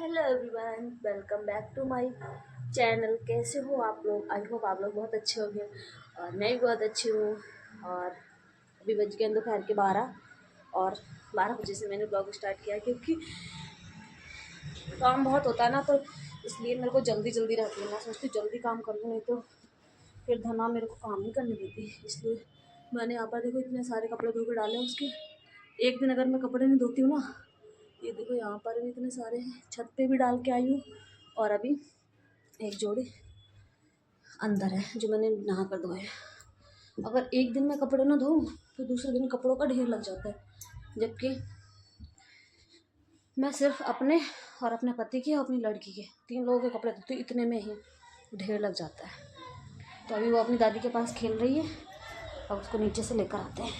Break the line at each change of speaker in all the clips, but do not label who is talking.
Hello everyone, welcome back to my channel. कैसे हो आप लोग? आई होप आप लोग बहुत अच्छे होंगे और मैं भी बहुत अच्छी हूँ। और अभी बज गए दोपहर के 12 और 12 बजे से मैंने ब्लॉग स्टार्ट किया क्योंकि काम बहुत होता है ना, तो इसलिए मेरे को जल्दी जल्दी रहती है। मैं सोचती हूँ जल्दी काम कर लूँ, नहीं तो फिर धना मेरे को काम नहीं करने देती। इसलिए मैंने यहाँ पर देखो इतने सारे कपड़े धो के डाले हैं। उसके एक दिन अगर मैं कपड़े नहीं धोती हूँ ना, ये देखो यहाँ पर भी इतने सारे हैं, छत पे भी डाल के आई हूँ। और अभी एक जोड़ी अंदर है जो मैंने नहा कर धोए। अगर एक दिन में कपड़े ना धोऊं तो दूसरे दिन कपड़ों का ढेर लग जाता है, जबकि मैं सिर्फ अपने और अपने पति के और अपनी लड़की के 3 लोगों के कपड़े धोती हूँ, इतने में ही ढेर लग जाता है। तो अभी वो अपनी दादी के पास खेल रही है, अब उसको नीचे से लेकर आते हैं।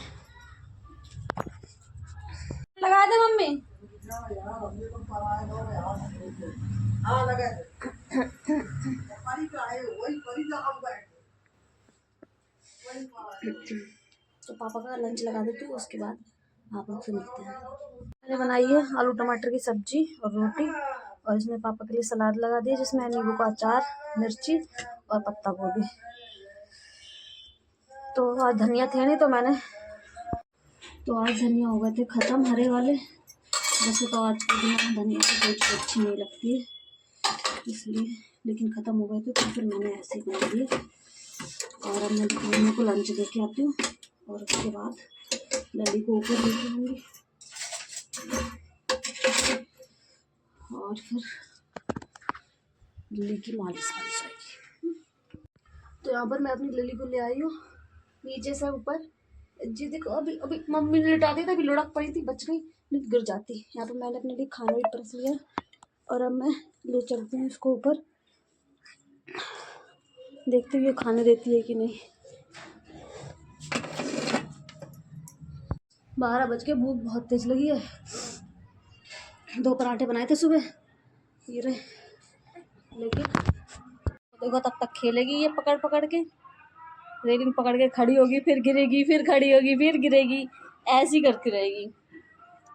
लगा दे मम्मी। तो पापा का लंच लगा देती हूँ, उसके बाद आप लोग से मिलते हैं। मैंने बनाई है आलू टमाटर की सब्जी और रोटी, और इसमें पापा के लिए सलाद लगा दी जिसमें नींबू का अचार, मिर्ची और पत्ता गोभी। तो आज धनिया थे नहीं, तो आज धनिया हो गए थे ख़त्म, हरे वाले। वैसे तो आज के दिन धनिया की कोई अच्छी नहीं लगती है, इसलिए, लेकिन ख़त्म हो गए थे तो फिर मैंने ऐसे ही बना दिए। और अब मैं मम्मी को लंच दे के आती हूँ और उसके बाद लली को ऊपर लेके आऊँगी और फिर लिली की मालिश आएगी। तो यहाँ पर मैं अपनी लिली को ले आई हूँ नीचे से ऊपर। जी देखो, अभी अभी मम्मी ने लिटा दी था, अभी लुढ़क पड़ी थी, बच गई, नहीं गिर जाती। यहाँ पर मैंने अपने लिए खाना भी परस लिया और अब मैं ले चलती हूँ इसको ऊपर, देखते हुए खाने देती है कि नहीं। 12 बज के, भूख बहुत तेज लगी है। 2 पराठे बनाए थे सुबह, ये रहे, लेकिन देखो तब तक खेलेगी ये पकड़ पकड़ के, रेलिंग पकड़ के खड़ी होगी, फिर गिरेगी, फिर खड़ी होगी, फिर गिरेगी, ऐसी करती रहेगी।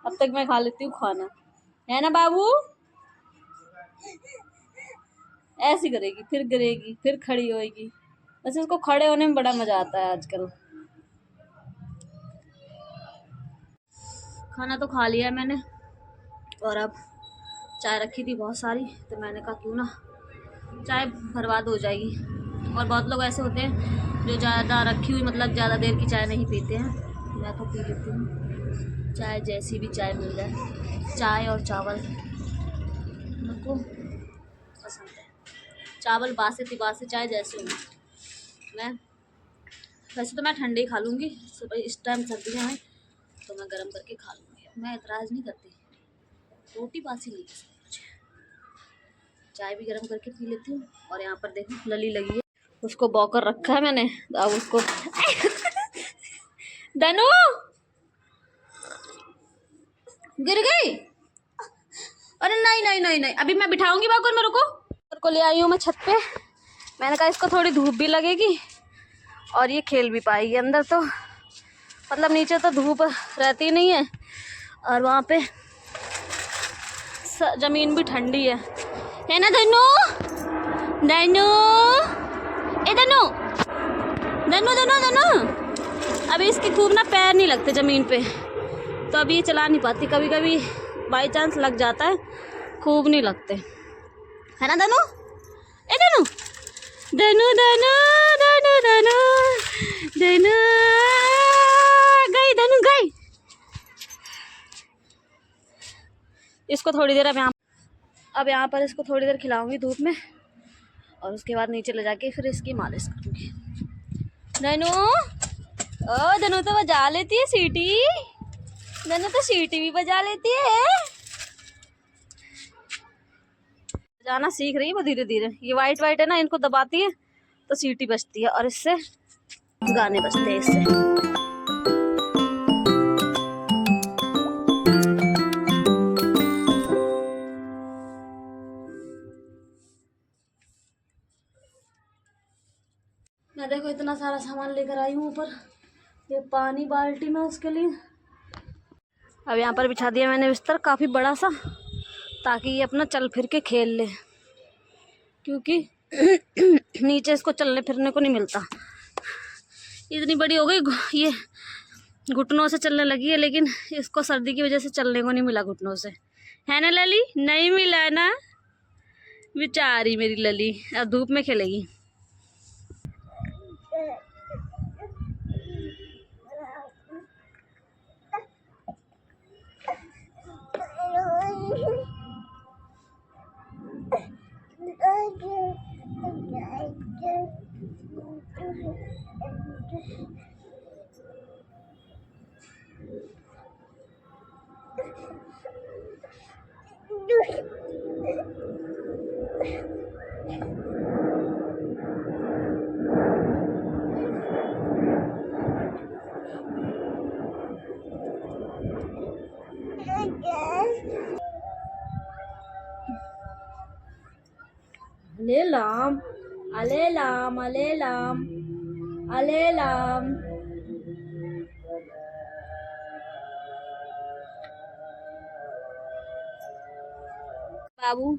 अब तक मैं खा लेती हूँ खाना, है ना बाबू? ऐसी करेगी, फिर गिरेगी, फिर खड़ी होएगी। वैसे उसको खड़े होने में बड़ा मजा आता है आजकल। खाना तो खा लिया है मैंने, और अब चाय रखी थी बहुत सारी, तो मैंने कहा क्यों ना चाय बर्बाद हो जाएगी। और बहुत लोग ऐसे होते हैं जो ज़्यादा रखी हुई, मतलब ज़्यादा देर की चाय नहीं पीते हैं। मैं तो पी लेती हूँ चाय, जैसी भी चाय मिल जाए। चाय और चावल मेरे को पसंद है। चावल बासे तिबासे चाय जैसे हो, मैं वैसे तो मैं ठंडे ही खा लूँगी। सुबह इस टाइम सर्दियाँ हैं तो मैं गर्म करके खा लूँगी, मैं एतराज़ नहीं करती। रोटी बासी नहीं पसंद मुझे, चाय भी गर्म करके पी लेती हूँ। और यहाँ पर देखो लली लगी है, उसको बॉकर रखा है मैंने, अब उसको दनु गिर गई। अरे नहीं नहीं नहीं नहीं, अभी मैं बिठाऊंगी बॉकर, मेरे को ले आई हूँ मैं छत पे। मैंने कहा इसको थोड़ी धूप भी लगेगी और ये खेल भी पाएगी अंदर, तो मतलब नीचे तो धूप रहती नहीं है और वहाँ पे जमीन भी ठंडी है ना धनु? धनु, ए धनु, धनु धनु धनु, अभी इसके खूब ना पैर नहीं लगते ज़मीन पे, तो अभी ये चला नहीं पाती। कभी कभी बाई चांस लग जाता है, खूब नहीं लगते, है ना धनु? ए धनु, धनु धनु धनु धनु धनु, गई धनु गई। इसको थोड़ी देर अब यहाँ पर इसको थोड़ी देर खिलाऊंगी धूप में, और उसके बाद नीचे ले जाके फिर इसकी मालिश करूँगी। धनु, ओ धनु तो बजा लेती है सीटी, धनु तो सीटी भी बजा लेती है, जाना सीख रही है वो धीरे धीरे। ये वाइट वाइट है ना, इनको दबाती है तो सीटी बजती है और इससे गाने बजते हैं इससे। मैं देखो इतना सारा सामान लेकर आई हूँ ऊपर, ये पानी बाल्टी में उसके लिए। अब यहाँ पर बिछा दिया मैंने बिस्तर, काफ़ी बड़ा सा, ताकि ये अपना चल फिर के खेल ले, क्योंकि नीचे इसको चलने फिरने को नहीं मिलता। इतनी बड़ी हो गई, ये घुटनों से चलने लगी है, लेकिन इसको सर्दी की वजह से चलने को नहीं मिला घुटनों से, है ना लली? नहीं मिला ना, बेचारी मेरी लली। अब धूप में खेलेगी। अलेलाम अलेलाम अलेलाम अलेलाम। बाबू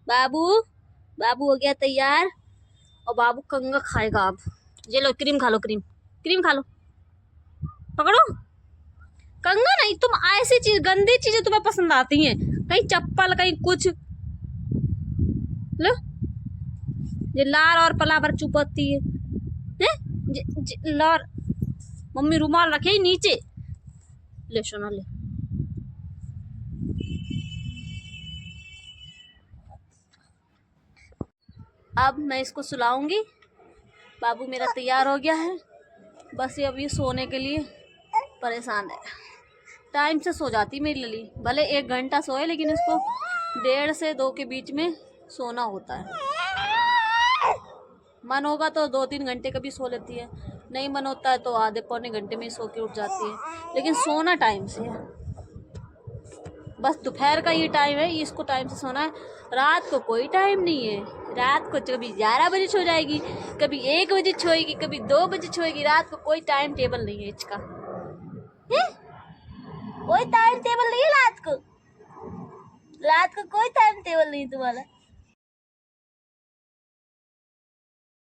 बाबू बाबू हो गया तैयार, और बाबू कंगा खाएगा अब। ये लो क्रीम खा लो, क्रीम क्रीम खा लो, पकड़ो। कंगा नहीं, तुम ऐसी चीज, गंदी चीजें तुम्हें पसंद आती हैं, कहीं चप्पल कहीं कुछ। लो, ये लार और पलावर चुपती है, लार। मम्मी रुमाल रखे ही नीचे, ले सोना ले। अब मैं इसको सुलाऊंगी। बाबू मेरा तैयार हो गया है, बस ये अभी सोने के लिए परेशान है। टाइम से सो जाती मेरी लली, भले 1 घंटा सोए, लेकिन इसको 1:30 से 2 के बीच में सोना होता है। मन होगा तो 2-3 घंटे कभी सो लेती है, नहीं मन होता है तो आधे पौने घंटे में सो के उठ जाती है, लेकिन सोना टाइम से है। बस दोपहर का ये टाइम है, इसको टाइम से सोना है। रात को कोई टाइम नहीं है, रात को कभी 11 बजे सो जाएगी, कभी 1 बजे सोएगी, कभी 2 बजे सोएगी। रात को कोई टाइम टेबल नहीं है इसका, कोई टाइम टेबल नहीं है रात को। रात को कोई टाइम टेबल नहीं तुम्हारा।